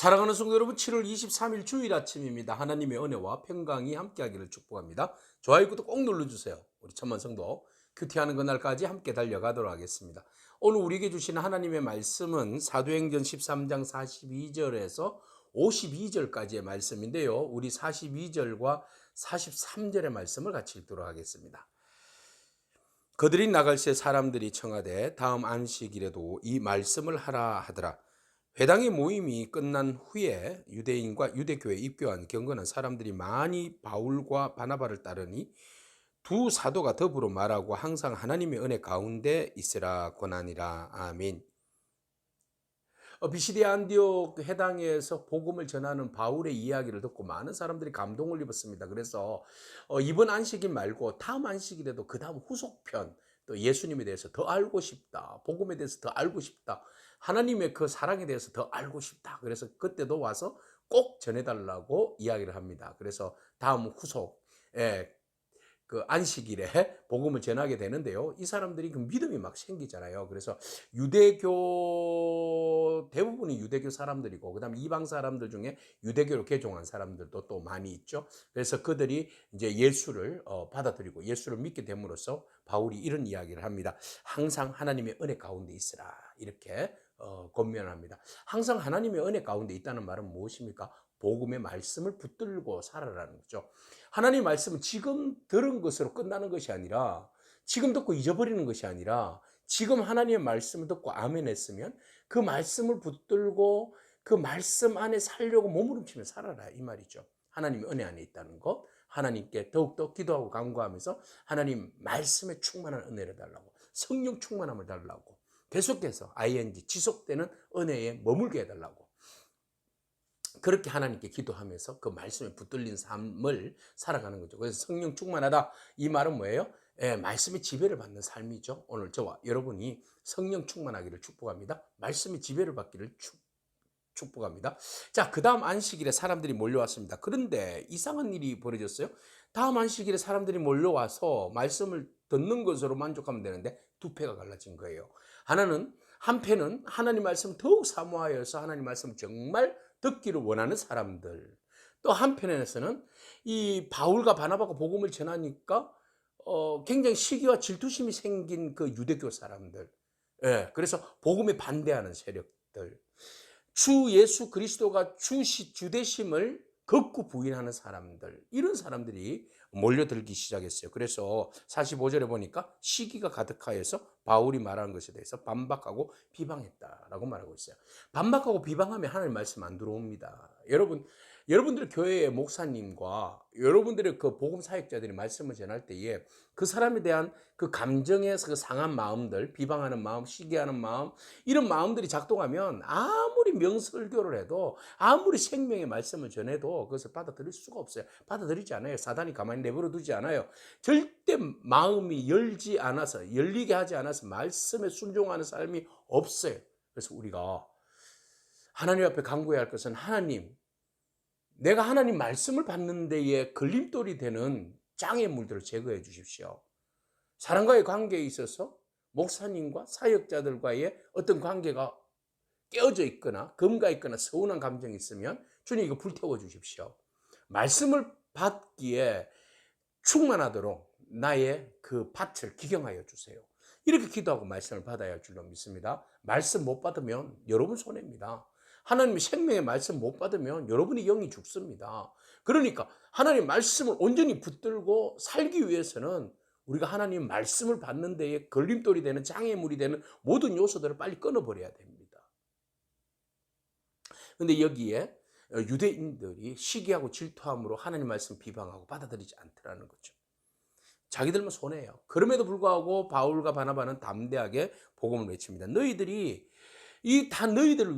사랑하는 성도 여러분, 7월 23일 주일 아침입니다. 하나님의 은혜와 평강이 함께하기를 축복합니다. 좋아요, 구독 꼭 눌러주세요. 우리 천만 성도 큐티하는 그날까지 함께 달려가도록 하겠습니다. 오늘 우리에게 주시는 하나님의 말씀은 사도행전 13장 42절에서 52절까지의 말씀인데요. 우리 42절과 43절의 말씀을 같이 읽도록 하겠습니다. 그들이 나갈새 사람들이 청하되 다음 안식일에도 이 말씀을 하라 하더라. 회당의 모임이 끝난 후에 유대인과 유대교에 입교한 경건한 사람들이 많이 바울과 바나바를 따르니 두 사도가 더불어 말하고 항상 하나님의 은혜 가운데 있으라 권하니라. 아멘. 비시디아 안디옥 회당에서 복음을 전하는 바울의 이야기를 듣고 많은 사람들이 감동을 입었습니다. 그래서 이번 안식일 말고 다음 안식일에도 그 다음 후속편, 또 예수님에 대해서 더 알고 싶다, 복음에 대해서 더 알고 싶다, 하나님의 그 사랑에 대해서 더 알고 싶다. 그래서 그때도 와서 꼭 전해달라고 이야기를 합니다. 그래서 다음 후속, 그 안식일에 복음을 전하게 되는데요. 이 사람들이 그 믿음이 막 생기잖아요. 그래서 유대교, 대부분이 유대교 사람들이고, 그 다음에 이방 사람들 중에 유대교로 개종한 사람들도 또 많이 있죠. 그래서 그들이 이제 예수를 받아들이고 예수를 믿게 됨으로써 바울이 이런 이야기를 합니다. 항상 하나님의 은혜 가운데 있으라. 이렇게 권면합니다. 항상 하나님의 은혜 가운데 있다는 말은 무엇입니까? 복음의 말씀을 붙들고 살아라는 거죠. 하나님의 말씀은 지금 들은 것으로 끝나는 것이 아니라, 지금 듣고 잊어버리는 것이 아니라, 지금 하나님의 말씀을 듣고 아멘 했으면 그 말씀을 붙들고 그 말씀 안에 살려고 몸부림치며 살아라, 이 말이죠. 하나님의 은혜 안에 있다는 것, 하나님께 더욱더 기도하고 간구하면서 하나님 말씀에 충만한 은혜를 달라고, 성령 충만함을 달라고, 계속해서 ing 지속되는 은혜에 머물게 해달라고, 그렇게 하나님께 기도하면서 그 말씀에 붙들린 삶을 살아가는 거죠. 그래서 성령 충만하다, 이 말은 뭐예요? 말씀의 지배를 받는 삶이죠. 오늘 저와 여러분이 성령 충만하기를 축복합니다. 말씀의 지배를 받기를 축복합니다. 자, 그 다음 안식일에 사람들이 몰려왔습니다. 그런데 이상한 일이 벌어졌어요. 다음 안식일에 사람들이 몰려와서 말씀을 듣는 것으로 만족하면 되는데 두 패가 갈라진 거예요. 한패는 하나님 말씀을 더욱 사모하여서 하나님 말씀을 정말 듣기를 원하는 사람들, 또 한편에서는 이 바울과 바나바가 복음을 전하니까 굉장히 시기와 질투심이 생긴 그 유대교 사람들, 그래서 복음에 반대하는 세력들, 주 예수 그리스도가 주되심을 극구 부인하는 사람들, 이런 사람들이 몰려들기 시작했어요. 그래서 45절에 보니까 시기가 가득하여서 바울이 말하는 것에 대해서 반박하고 비방했다라고 말하고 있어요. 반박하고 비방하면 하나님 말씀 안 들어옵니다. 여러분들 교회의 목사님과 여러분들의 그 복음 사역자들이 말씀을 전할 때에 그 사람에 대한 그 감정에서 그 상한 마음들, 비방하는 마음, 시기하는 마음, 이런 마음들이 작동하면 아무리 명설교를 해도, 아무리 생명의 말씀을 전해도 그것을 받아들일 수가 없어요. 받아들이지 않아요. 사단이 가만히 내버려 두지 않아요. 절대 마음이 열리게 하지 않아서 말씀에 순종하는 삶이 없어요. 그래서 우리가 하나님 앞에 간구해야 할 것은, 하나님, 내가 하나님 말씀을 받는 데에 걸림돌이 되는 장애물들을 제거해 주십시오. 사람과의 관계에 있어서 목사님과 사역자들과의 어떤 관계가 깨어져 있거나 금가 있거나 서운한 감정이 있으면 주님 이거 불태워 주십시오. 말씀을 받기에 충만하도록 나의 그 밭을 기경하여 주세요. 이렇게 기도하고 말씀을 받아야 할 줄로 믿습니다. 말씀 못 받으면 여러분 손해입니다. 하나님의 생명의 말씀 못 받으면 여러분의 영이 죽습니다. 그러니까 하나님 말씀을 온전히 붙들고 살기 위해서는 우리가 하나님 말씀을 받는 데에 걸림돌이 되는, 장애물이 되는 모든 요소들을 빨리 끊어버려야 됩니다. 그런데 여기에 유대인들이 시기하고 질투함으로 하나님 말씀 비방하고 받아들이지 않더라는 거죠. 자기들만 손해예요. 그럼에도 불구하고 바울과 바나바는 담대하게 복음을 외칩니다. 너희들을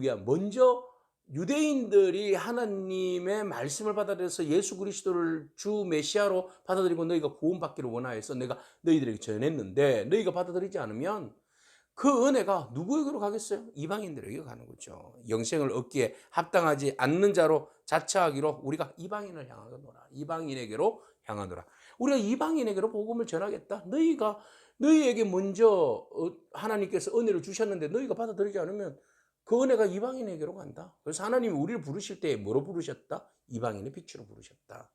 위한, 먼저 유대인들이 하나님의 말씀을 받아들여서 예수 그리스도를 주 메시아로 받아들이고 너희가 구원받기를 원하여서 내가 너희들에게 전했는데, 너희가 받아들이지 않으면 그 은혜가 누구에게로 가겠어요? 이방인들에게 가는 거죠. 영생을 얻기에 합당하지 않는 자로 자처하기로 우리가 이방인을 향하노라. 이방인에게로 향하노라. 우리가 이방인에게로 복음을 전하겠다. 너희에게 먼저 하나님께서 은혜를 주셨는데 너희가 받아들이지 않으면 그 은혜가 이방인에게로 간다. 그래서 하나님이 우리를 부르실 때 뭐로 부르셨다? 이방인의 빛으로 부르셨다.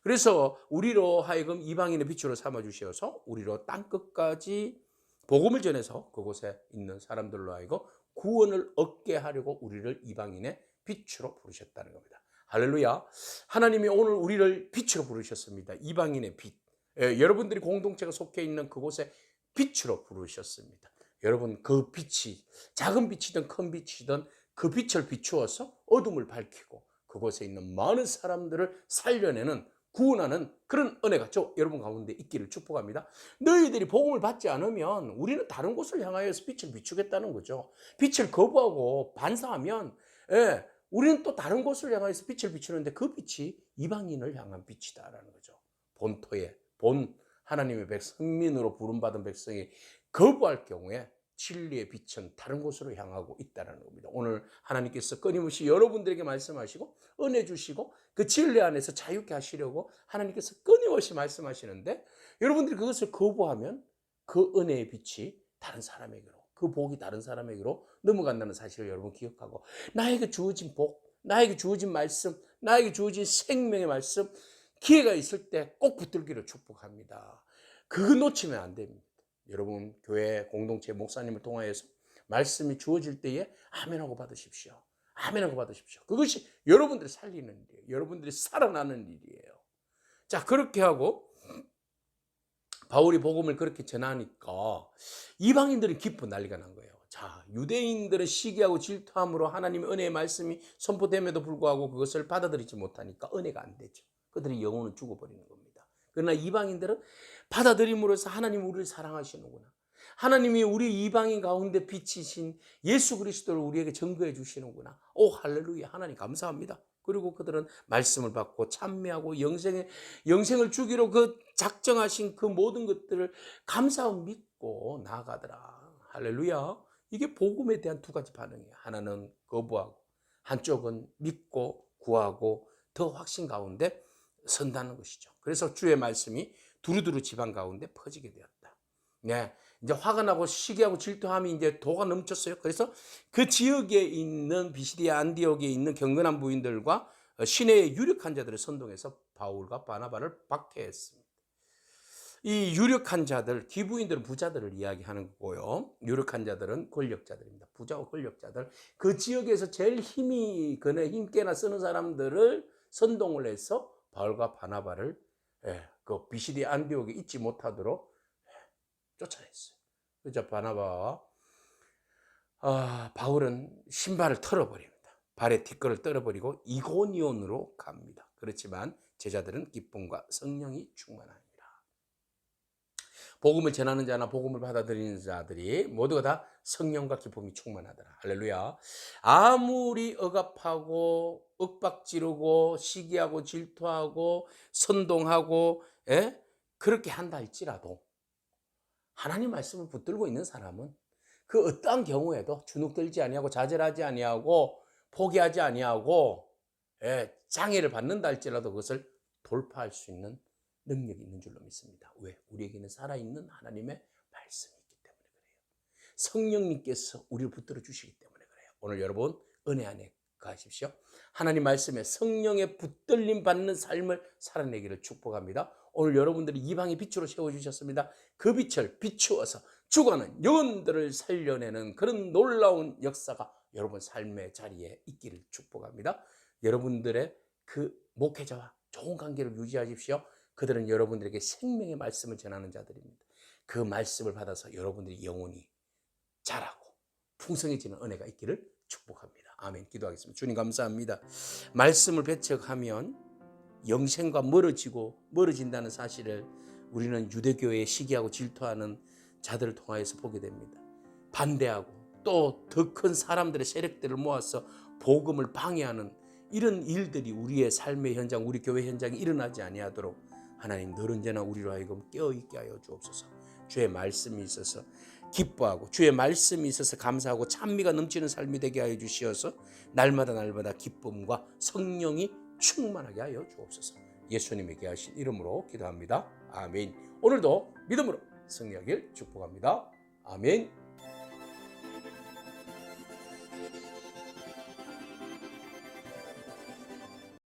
그래서 우리로 하여금 이방인의 빛으로 삼아주셔서 우리로 땅끝까지 복음을 전해서 그곳에 있는 사람들로 하여금 구원을 얻게 하려고 우리를 이방인의 빛으로 부르셨다는 겁니다. 할렐루야. 하나님이 오늘 우리를 빛으로 부르셨습니다. 이방인의 빛. 여러분들이 공동체가 속해 있는 그곳에 빛으로 부르셨습니다. 여러분, 그 빛이 작은 빛이든 큰 빛이든 그 빛을 비추어서 어둠을 밝히고 그곳에 있는 많은 사람들을 살려내는, 구원하는 그런 은혜가 여러분 가운데 있기를 축복합니다. 너희들이 복음을 받지 않으면 우리는 다른 곳을 향하여서 빛을 비추겠다는 거죠. 빛을 거부하고 반사하면 우리는 또 다른 곳을 향하여서 빛을 비추는데 그 빛이 이방인을 향한 빛이다라는 거죠. 본토에 하나님의 성민으로 부름받은 백성이 거부할 경우에 진리의 빛은 다른 곳으로 향하고 있다는 겁니다. 오늘 하나님께서 끊임없이 여러분들에게 말씀하시고 은혜 주시고 그 진리 안에서 자유케 하시려고 하나님께서 끊임없이 말씀하시는데, 여러분들이 그것을 거부하면 그 은혜의 빛이 다른 사람에게로, 그 복이 다른 사람에게로 넘어간다는 사실을 여러분 기억하고, 나에게 주어진 복, 나에게 주어진 말씀, 나에게 주어진 생명의 말씀, 기회가 있을 때 꼭 붙들기를 축복합니다. 그거 놓치면 안 됩니다. 여러분 교회 공동체 목사님을 통하여서 말씀이 주어질 때에 아멘하고 받으십시오. 아멘하고 받으십시오. 그것이 여러분들이 살리는 일이에요. 여러분들이 살아나는 일이에요. 자, 그렇게 하고 바울이 복음을 그렇게 전하니까 이방인들은 기뻐 난리가 난 거예요. 자, 유대인들은 시기하고 질투함으로 하나님의 은혜의 말씀이 선포됨에도 불구하고 그것을 받아들이지 못하니까 은혜가 안 되죠. 그들의 영혼은 죽어버리는 겁니다. 그러나 이방인들은 받아들임으로써 하나님 우리를 사랑하시는구나, 하나님이 우리 이방인 가운데 빛이신 예수 그리스도를 우리에게 증거해 주시는구나, 오 할렐루야, 하나님 감사합니다. 그리고 그들은 말씀을 받고 찬미하고 영생을 주기로 그 작정하신 그 모든 것들을 감사하고 믿고 나아가더라. 할렐루야. 이게 복음에 대한 두 가지 반응이에요. 하나는 거부하고 한쪽은 믿고 구하고 더 확신 가운데 선다는 것이죠. 그래서 주의 말씀이 두루두루 지방 가운데 퍼지게 되었다. 네, 이제 화가 나고 시기하고 질투함이 이제 도가 넘쳤어요. 그래서 그 지역에 있는 비시디아 안디옥에 있는 경건한 부인들과 시내의 유력한 자들을 선동해서 바울과 바나바를 박해했습니다. 이 유력한 자들, 기부인들은 부자들을 이야기하는 거고요. 유력한 자들은 권력자들입니다. 부자와 권력자들, 그 지역에서 제일 힘께나 쓰는 사람들을 선동을 해서 바울과 바나바를 그 비시디아 안디옥에 있지 못하도록 쫓아냈어요. 그래서 바나바와 바울은 신발을 털어버립니다. 발의 뒷걸을 떨어버리고 이고니온으로 갑니다. 그렇지만 제자들은 기쁨과 성령이 충만합니다. 복음을 전하는 자나 복음을 받아들이는 자들이 모두가 다 성령과 기쁨이 충만하더라. 할렐루야. 아무리 억압하고 윽박지르고 시기하고 질투하고 선동하고 그렇게 한다 할지라도 하나님 말씀을 붙들고 있는 사람은 그 어떠한 경우에도 주눅들지 아니하고 좌절하지 아니하고 포기하지 아니하고 장애를 받는다 할지라도 그것을 돌파할 수 있는 능력이 있는 줄로 믿습니다. 왜? 우리에게는 살아있는 하나님의 말씀이 있기 때문에 그래요. 성령님께서 우리를 붙들어 주시기 때문에 그래요. 오늘 여러분 은혜 안에 가십시오. 하나님 말씀에 성령의 붙들림 받는 삶을 살아내기를 축복합니다. 오늘 여러분들이 이방의 빛으로 세워주셨습니다. 그 빛을 비추어서 죽어가는 영혼들을 살려내는 그런 놀라운 역사가 여러분 삶의 자리에 있기를 축복합니다. 여러분들의 그 목회자와 좋은 관계를 유지하십시오. 그들은 여러분들에게 생명의 말씀을 전하는 자들입니다. 그 말씀을 받아서 여러분들이 영혼이 자라고 풍성해지는 은혜가 있기를 축복합니다. 아멘. 기도하겠습니다. 주님 감사합니다. 말씀을 배척하면 영생과 멀어진다는 사실을 우리는 유대교회에 시기하고 질투하는 자들을 통하여서 보게 됩니다. 반대하고 또 더 큰 사람들의 세력들을 모아서 복음을 방해하는 이런 일들이 우리의 삶의 현장, 우리 교회 현장에 일어나지 아니하도록 하나님 늘 언제나 우리로 하여금 깨어있게 하여 주옵소서. 주의 말씀이 있어서 기뻐하고 주의 말씀이 있어서 감사하고 찬미가 넘치는 삶이 되게 하여 주시어서 날마다 기쁨과 성령이 충만하게 하여 주옵소서. 예수님의 귀하신 이름으로 기도합니다. 아멘. 오늘도 믿음으로 승리하길 축복합니다. 아멘.